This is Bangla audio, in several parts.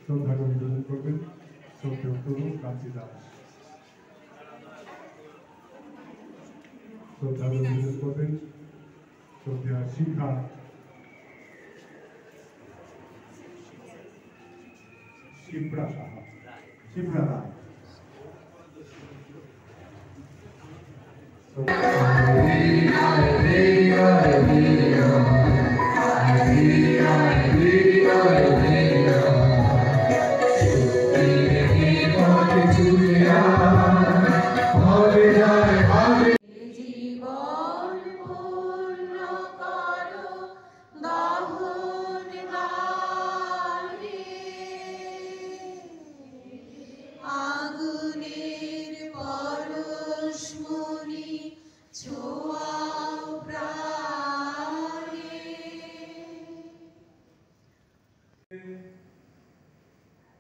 শ্রদ্ধা নিবেদন করবেন শ্রদ্ধেয় তরুণ কান্তি দাস। শ্রদ্ধা নিবেদন করবেন শ্রদ্ধেয় শিখা শিপ্রা সাহা শিপ্রা রায়।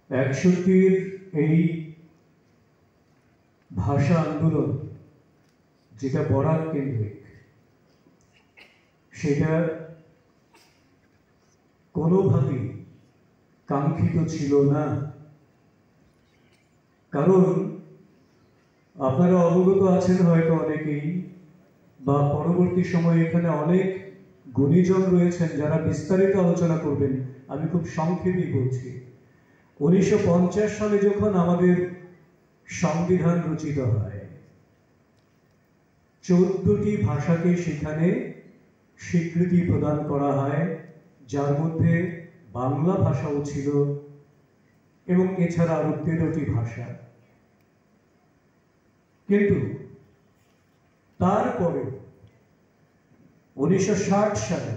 একষট্টির এই ভাষা আন্দোলন যেটা বরাক কেন্দ্রিক, সেটা কোনোভাবেই কাঙ্ক্ষিত ছিল না। কারণ আপনারা অবগত আছেন হয়তো অনেকেই, বা পরবর্তী সময়ে এখানে অনেক গুণীজন রয়েছেন যারা বিস্তারিত আলোচনা করবেন, আমি খুব সংক্ষেপেই বলছি। 1950 সালে যখন আমাদের সংবিধান রচিত হয়, 14টি ভাষাকে সেখানে স্বীকৃতি প্রদান করা হয়, যার মধ্যে বাংলা ভাষাও ছিল এবং এছাড়া আরো 13টি ভাষা। কিন্তু তারপরে 1960 সালে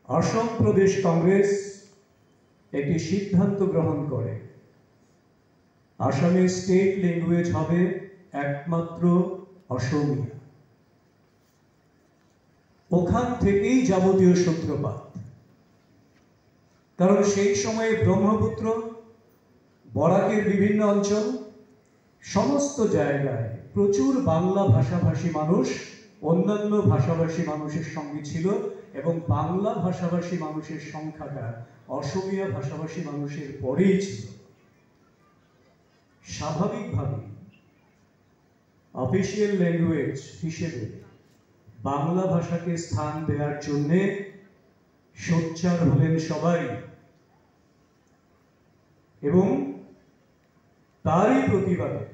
অসম প্রদেশ কংগ্রেস একটি সিদ্ধান্ত গ্রহণ করে, আসামের স্টেট ল্যাঙ্গুয়েজ হবে একমাত্র অসমীয়া। ওখান থেকেই যাবতীয় সূত্রপাত। কারণ সেই সময়ে ব্রহ্মপুত্র, বরাকের বিভিন্ন অঞ্চল, সমস্ত জায়গায় প্রচুর বাংলা ভাষাভাষী মানুষ অন্যান্য ভাষাভাষী মানুষের সঙ্গে ছিল, এবং বাংলা ভাষাভাষী মানুষের সংখ্যাটা অসমীয়া ভাষাভাষী মানুষের পরেই ছিল। স্বাভাবিকভাবে অফিসিয়াল ল্যাঙ্গুয়েজ হিসেবে বাংলা ভাষাকে স্থান দেওয়ার জন্য সোচ্চার হলেন সবাই, এবং তারই প্রতিবাদে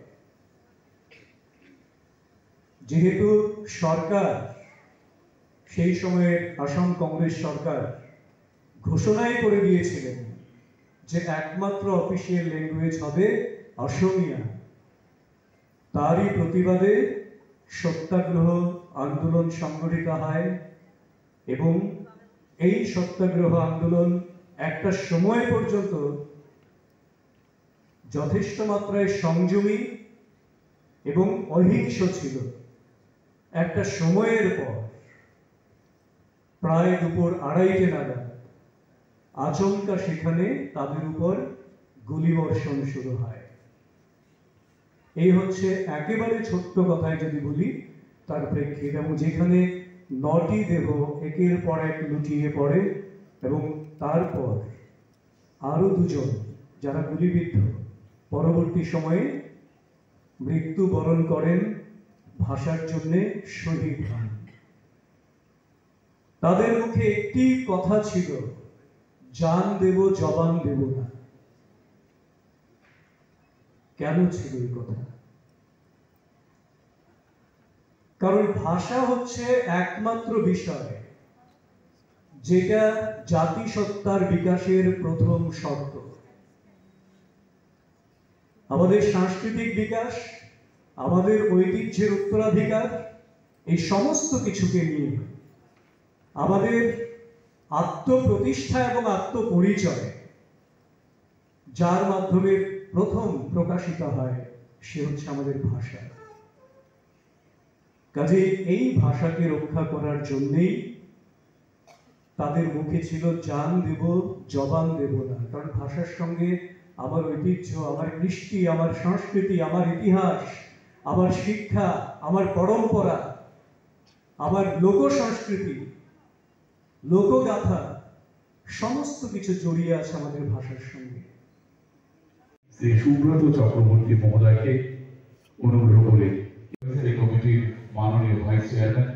যেহেতু সরকার, সেই সময়ের আসাম কংগ্রেস সরকার ঘোষণাই করে দিয়েছিলেন যে একমাত্র অফিসিয়াল ল্যাঙ্গুয়েজ হবে অসমীয়া, তারই প্রতিবাদে সত্যাগ্রহ আন্দোলন সংগঠিত হয়। এবং এই সত্যাগ্রহ আন্দোলন একটা সময় পর্যন্ত যথেষ্ট মাত্রায় সংযমী এবং অহিংস ছিল। একটা সময়ের পর প্রায় দুপুর 2:30 নাগাদ আচমকা সেখানে তাদের উপর গুলিবর্ষণ শুরু হয়। এই হচ্ছে একেবারে ছোট্ট কথায় যদি বলি তার প্রেক্ষিত, এবং যেখানে 9টি দেহ একের পর এক লুটিয়ে পড়ে, এবং তারপর আরো 2জন যারা গুলিবিদ্ধ পরবর্তী সময়ে মৃত্যুবরণ করেন, ভাষার জন্য শহীদ হন। তাদের মুখে একটি কথা ছিল, জান দেব জবান দেব না। কেন ছিল এই কথা? কারণ ভাষা হচ্ছে একমাত্র বিষয় যেটা জাতিসত্তার বিকাশের প্রথম শর্ত। আমাদের সাংস্কৃতিক বিকাশ, আমাদের ঐতিহ্যের উত্তরাধিকার, এই সমস্ত কিছুকে নিয়ে আমাদের আত্মপ্রতিষ্ঠা এবং আত্মপরিচয় যার মাধ্যমে প্রথম প্রকাশিত হয়, সে হচ্ছে আমাদের ভাষা। কাজে এই ভাষাকে রক্ষা করার জন্যেই তাদের মুখে ছিল জান দেব জবান দেব না। কারণ ভাষার সঙ্গে আমার ঐতিহ্য, আমার কৃষ্টি, আমার সংস্কৃতি, আমার ইতিহাস, আমার শিক্ষা, আমার পরম্পরা, আমার লোক সংস্কৃতি, লোকগাথা, সমস্ত কিছু জড়িয়ে আছে আমাদের ভাষার সঙ্গে। শ্রী সুব্রত চক্রবর্তী মহোদয়কে অনুগ্রহ করে এই কমিটির মাননীয় ভাইস চেয়ারম্যান